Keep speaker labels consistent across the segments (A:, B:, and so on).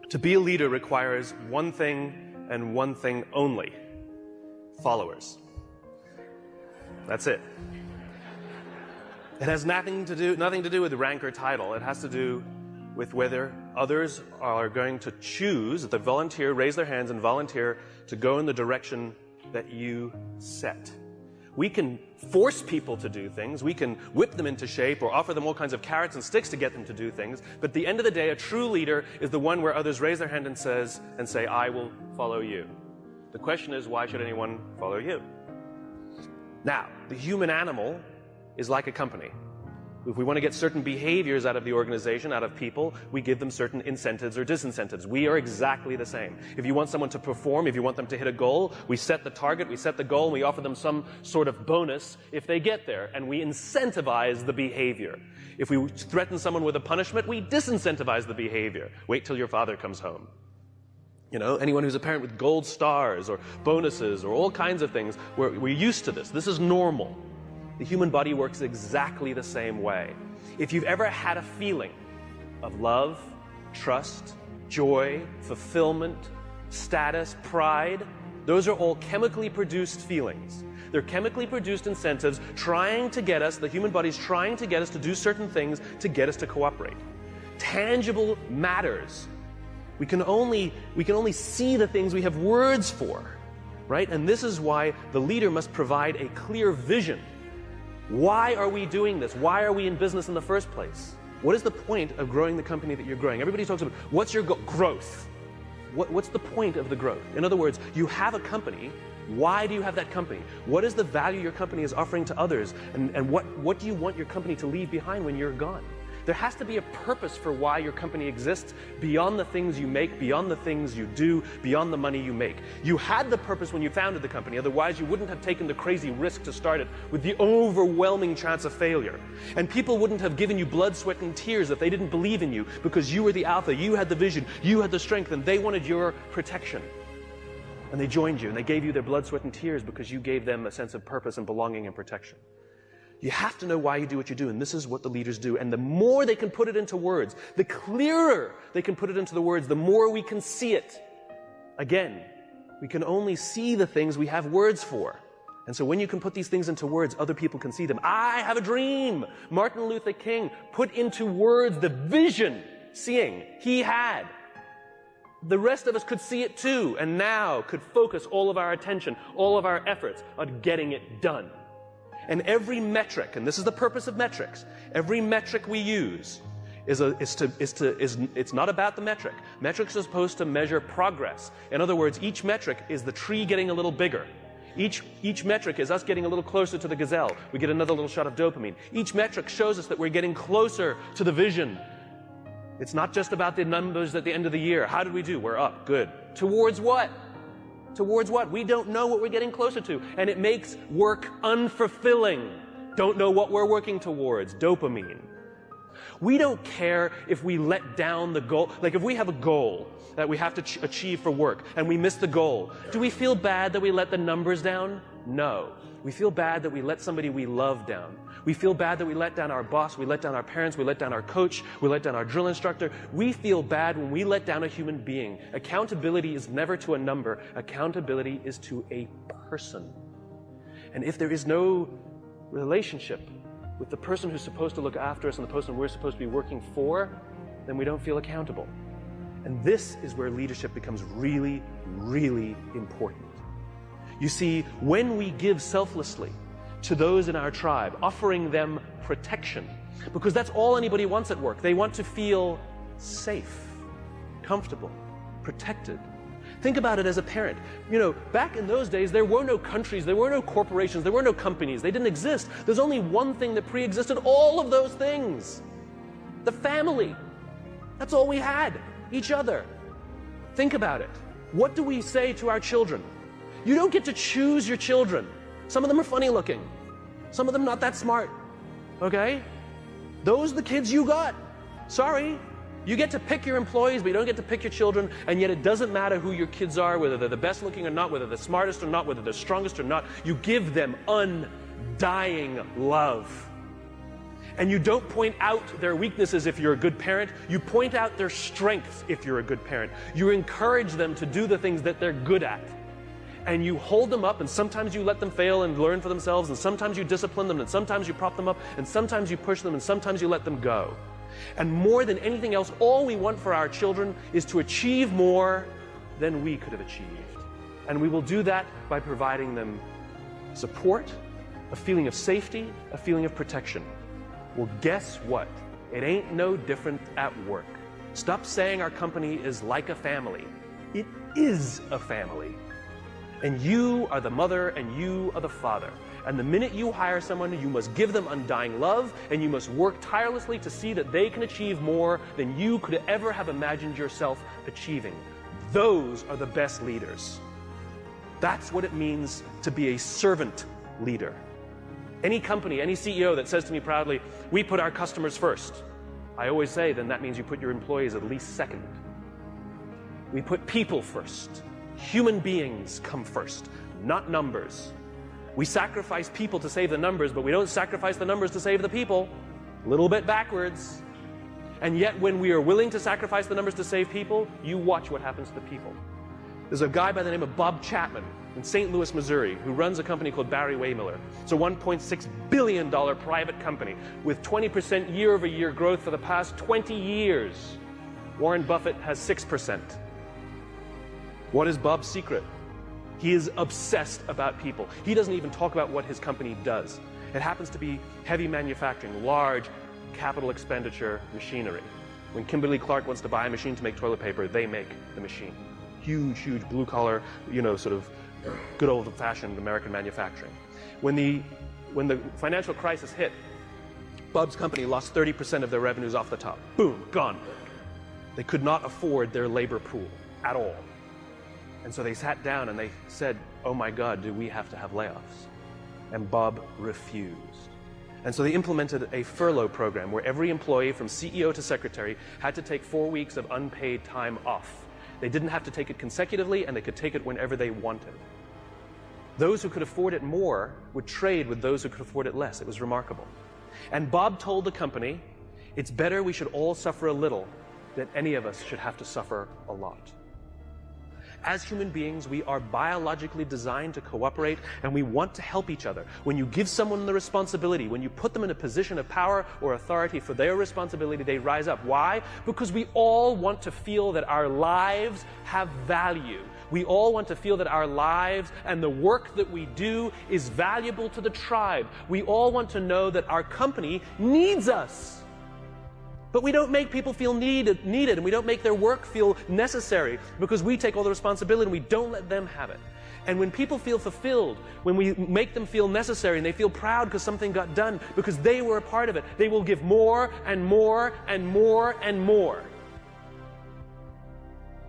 A: To be a leader requires one thing and one thing only: followers. That's it. It has nothing to do with rank or title. It has to do with whether others are going to choose, if they volunteer, raise their hands and volunteer to go in the direction that you set. We can force people to do things, we can whip them into shape or offer them all kinds of carrots and sticks to get them to do things, but at the end of the day, a true leader is the one where others raise their hand and say, I will follow you. The question is, why should anyone follow you? Now, the human animal is like a company. If we want to get certain behaviors out of the organization, out of people, we give them certain incentives or disincentives. We are exactly the same. If you want someone to perform, if you want them to hit a goal, we set the target, we set the goal, and we offer them some sort of bonus if they get there, and we incentivize the behavior. If we threaten someone with a punishment, we disincentivize the behavior. Wait till your father comes home. You know, anyone who's a parent with gold stars or bonuses or all kinds of things, we're used to this. This is normal. The human body works exactly the same way. If you've ever had a feeling of love, trust, joy, fulfillment, status, pride, those are all chemically produced feelings. They're chemically produced incentives trying to get us, the human body's trying to get us to do certain things to get us to cooperate. Tangible matters. We can only see the things we have words for, right? And this is why the leader must provide a clear vision. Why are we doing this? Why are we in business in the first place? What is the point of growing the company that you're growing? Everybody talks about, what's your growth? What's the point of the growth? In other words, you have a company. Why do you have that company? What is the value your company is offering to others? And what do you want your company to leave behind when you're gone? There has to be a purpose for why your company exists beyond the things you make, beyond the things you do, beyond the money you make. You had the purpose when you founded the company, otherwise you wouldn't have taken the crazy risk to start it with the overwhelming chance of failure. And people wouldn't have given you blood, sweat, and tears if they didn't believe in you, because you were the alpha, you had the vision, you had the strength, and they wanted your protection. And they joined you, and they gave you their blood, sweat, and tears because you gave them a sense of purpose and belonging and protection. You have to know why you do what you do, and this is what the leaders do. And the more they can put it into words, the clearer they can put it into the words, the more we can see it. Again, we can only see the things we have words for. And so when you can put these things into words, other people can see them. I have a dream. Martin Luther King put into words the vision, seeing, he had. The rest of us could see it too, and now could focus all of our attention, all of our efforts on getting it done. And every metric, and this is the purpose of metrics, every metric we use it's not about the metric. Metrics are supposed to measure progress. In other words, each metric is the tree getting a little bigger. Each metric is us getting a little closer to the gazelle. We get another little shot of dopamine. Each metric shows us that we're getting closer to the vision. It's not just about the numbers at the end of the year. How did we do? We're up. Good. Towards what? Towards what? We don't know what we're getting closer to. And it makes work unfulfilling. Don't know what we're working towards. Dopamine. We don't care if we let down the goal. Like if we have a goal that we have to achieve for work and we miss the goal, do we feel bad that we let the numbers down? No. We feel bad that we let somebody we love down. We feel bad that we let down our boss, we let down our parents, we let down our coach, we let down our drill instructor. We feel bad when we let down a human being. Accountability is never to a number. Accountability is to a person. And if there is no relationship with the person who's supposed to look after us and the person we're supposed to be working for, then we don't feel accountable. And this is where leadership becomes really, really important. You see, when we give selflessly to those in our tribe, offering them protection, because that's all anybody wants at work. They want to feel safe, comfortable, protected. Think about it as a parent. You know, back in those days, there were no countries, there were no corporations, there were no companies. They didn't exist. There's only one thing that pre-existed all of those things. The family. That's all we had. Each other. Think about it. What do we say to our children? You don't get to choose your children. Some of them are funny looking. Some of them not that smart. Okay? Those are the kids you got. Sorry. You get to pick your employees, but you don't get to pick your children, and yet it doesn't matter who your kids are, whether they're the best looking or not, whether they're the smartest or not, whether they're strongest or not. You give them undying love. And you don't point out their weaknesses if you're a good parent. You point out their strengths if you're a good parent. You encourage them to do the things that they're good at. And you hold them up, and sometimes you let them fail and learn for themselves, and sometimes you discipline them, and sometimes you prop them up, and sometimes you push them, and sometimes you let them go. And more than anything else, all we want for our children is to achieve more than we could have achieved. And we will do that by providing them support, a feeling of safety, a feeling of protection. Well, guess what? It ain't no different at work. Stop saying our company is like a family. It is a family. And you are the mother and you are the father. And the minute you hire someone, you must give them undying love, and you must work tirelessly to see that they can achieve more than you could ever have imagined yourself achieving. Those are the best leaders. That's what it means to be a servant leader. Any company, any CEO that says to me proudly, "We put our customers first," I always say, then that means you put your employees at least second. We put people first. Human beings come first, not numbers. We sacrifice people to save the numbers, but we don't sacrifice the numbers to save the people. A little bit backwards. And yet when we are willing to sacrifice the numbers to save people, you watch what happens to the people. There's a guy by the name of Bob Chapman in St. Louis, Missouri, who runs a company called Barry Waymiller. It's a $1.6 billion private company with 20% year-over-year growth for the past 20 years. Warren Buffett has 6%. What is Bob's secret? He is obsessed about people. He doesn't even talk about what his company does. It happens to be heavy manufacturing, large capital expenditure machinery. When Kimberly-Clark wants to buy a machine to make toilet paper, they make the machine. Huge, huge blue-collar, sort of good old-fashioned American manufacturing. When the financial crisis hit, Bob's company lost 30% of their revenues off the top. Boom, gone. They could not afford their labor pool at all. And so they sat down and they said, "Oh my God, do we have to have layoffs?" And Bob refused. And so they implemented a furlough program where every employee from CEO to secretary had to take 4 weeks of unpaid time off. They didn't have to take it consecutively, and they could take it whenever they wanted. Those who could afford it more would trade with those who could afford it less. It was remarkable. And Bob told the company, "It's better we should all suffer a little than any of us should have to suffer a lot." As human beings, we are biologically designed to cooperate, and we want to help each other. When you give someone the responsibility, when you put them in a position of power or authority for their responsibility, they rise up. Why? Because we all want to feel that our lives have value. We all want to feel that our lives and the work that we do is valuable to the tribe. We all want to know that our company needs us. But we don't make people feel needed, and we don't make their work feel necessary because we take all the responsibility and we don't let them have it. And when people feel fulfilled, when we make them feel necessary and they feel proud because something got done, because they were a part of it, they will give more and more and more and more.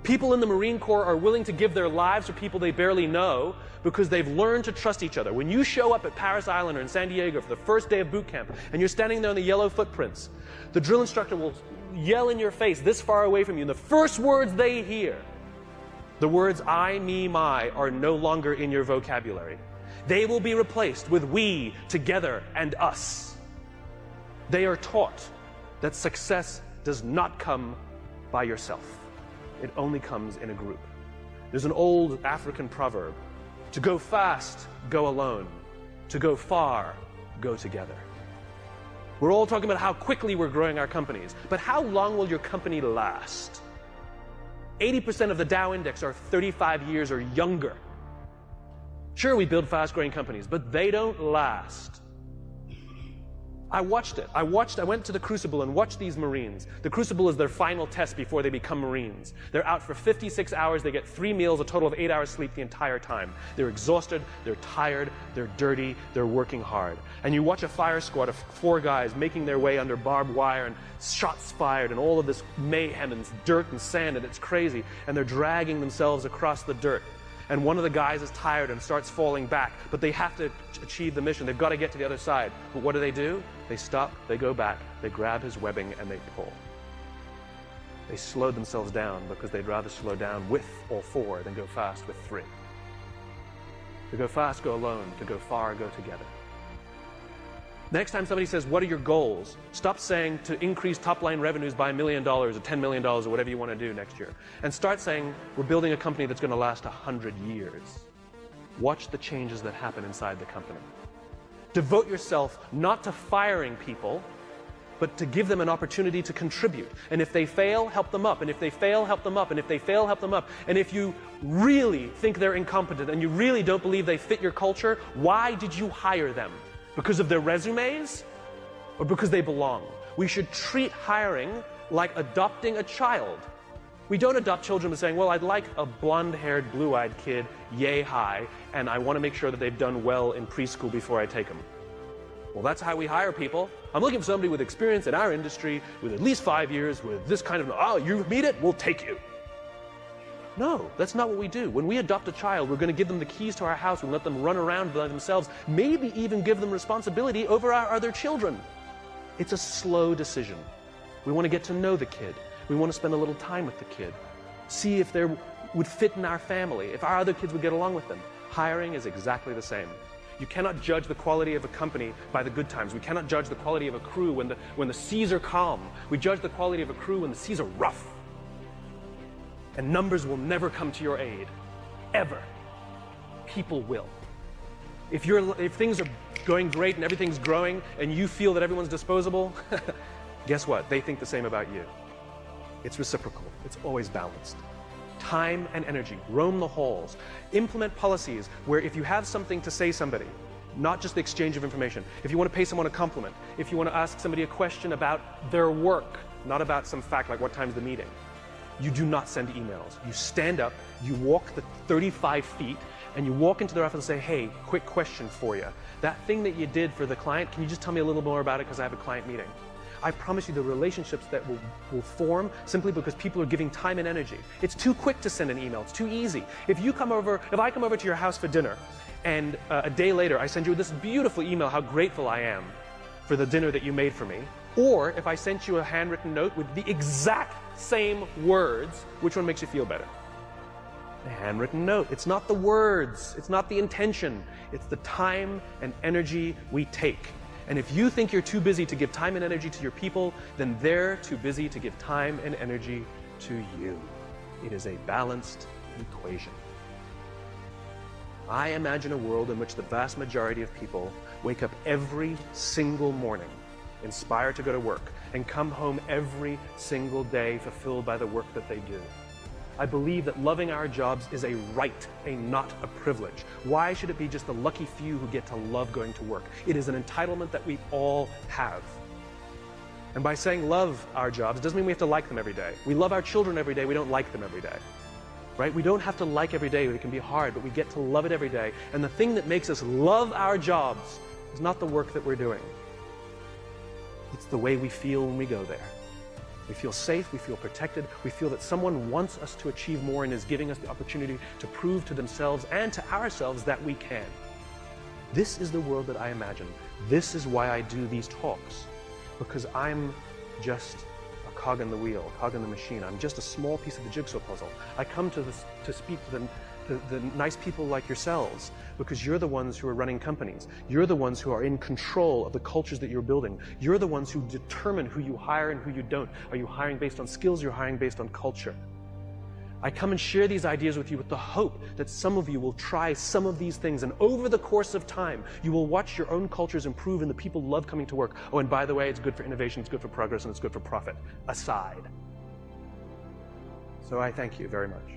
A: People in the Marine Corps are willing to give their lives for people they barely know because they've learned to trust each other. When you show up at Paris Island or in San Diego for the first day of boot camp and you're standing there in the yellow footprints, the drill instructor will yell in your face this far away from you, and the first words they hear, the words I, me, my, are no longer in your vocabulary. They will be replaced with we, together, and us. They are taught that success does not come by yourself. It only comes in a group. There's an old African proverb: to go fast, go alone. To go far, go together. We're all talking about how quickly we're growing our companies, but how long will your company last? 80% of the Dow Index are 35 years or younger. Sure, we build fast-growing companies, but they don't last. I watched it. I went to the Crucible and watched these Marines. The Crucible is their final test before they become Marines. They're out for 56 hours. They get 3 meals, a total of 8 hours sleep the entire time. They're exhausted, they're tired, they're dirty, they're working hard. And you watch a fire squad of 4 guys making their way under barbed wire and shots fired and all of this mayhem and dirt and sand, and it's crazy. And they're dragging themselves across the dirt. And one of the guys is tired and starts falling back, but they have to achieve the mission. They've got to get to the other side. But what do? They stop, they go back, they grab his webbing, and they pull. They slow themselves down because they'd rather slow down with all 4 than go fast with 3. To go fast, go alone. To go far, go together. Next time somebody says, what are your goals? Stop saying to increase top-line revenues by $1 million or $10 million or whatever you want to do next year. And start saying, we're building a company that's going to last 100 years. Watch the changes that happen inside the company. Devote yourself not to firing people, but to give them an opportunity to contribute. And if they fail, help them up. And if they fail, help them up. And if they fail, help them up. And if you really think they're incompetent and you really don't believe they fit your culture, why did you hire them? Because of their resumes or because they belong? We should treat hiring like adopting a child. We don't adopt children by saying, well, I'd like a blonde-haired, blue-eyed kid, yay high, and I want to make sure that they've done well in preschool before I take them. Well, that's how we hire people. I'm looking for somebody with experience in our industry, with at least 5 years, with this kind of, oh, you meet it, we'll take you. No, that's not what we do. When we adopt a child, we're going to give them the keys to our house and let them run around by themselves, maybe even give them responsibility over our other children. It's a slow decision. We want to get to know the kid. We want to spend a little time with the kid. See if they would fit in our family, if our other kids would get along with them. Hiring is exactly the same. You cannot judge the quality of a company by the good times. We cannot judge the quality of a crew when the seas are calm. We judge the quality of a crew when the seas are rough. And numbers will never come to your aid, ever. People will. If things are going great and everything's growing and you feel that everyone's disposable, guess what? They think the same about you. It's reciprocal. It's always balanced. Time and energy. Roam the halls. Implement policies where if you have something to say somebody, not just the exchange of information, if you want to pay someone a compliment, if you want to ask somebody a question about their work, not about some fact like what time's the meeting, you do not send emails. You stand up, you walk the 35 feet, and you walk into their office and say, hey, quick question for you. That thing that you did for the client, can you just tell me a little more about it because I have a client meeting? I promise you the relationships that will form simply because people are giving time and energy. It's too quick to send an email. It's too easy. If I come over to your house for dinner, and a day later I send you this beautiful email how grateful I am for the dinner that you made for me, or if I sent you a handwritten note with the exact same words, which one makes you feel better? The handwritten note. It's not the words. It's not the intention. It's the time and energy we take. And if you think you're too busy to give time and energy to your people, then they're too busy to give time and energy to you. It is a balanced equation. I imagine a world in which the vast majority of people wake up every single morning inspired to go to work and come home every single day fulfilled by the work that they do. I believe that loving our jobs is a right, not a privilege. Why should it be just the lucky few who get to love going to work? It is an entitlement that we all have. And by saying love our jobs, it doesn't mean we have to like them every day. We love our children every day, we don't like them every day. Right? We don't have to like every day, it can be hard, but we get to love it every day. And the thing that makes us love our jobs is not the work that we're doing. It's the way we feel when we go there. We feel safe, we feel protected, we feel that someone wants us to achieve more and is giving us the opportunity to prove to themselves and to ourselves that we can. This is the world that I imagine. This is why I do these talks. Because I'm just a cog in the wheel, a cog in the machine. I'm just a small piece of the jigsaw puzzle. I come to speak to the nice people like yourselves because you're the ones who are running companies. You're the ones who are in control of the cultures that you're building. You're the ones who determine who you hire and who you don't. Are you hiring based on skills? You're hiring based on culture. I come and share these ideas with you with the hope that some of you will try some of these things, and over the course of time, you will watch your own cultures improve and the people love coming to work. Oh, and by the way, it's good for innovation, it's good for progress, and it's good for profit. Aside. So I thank you very much.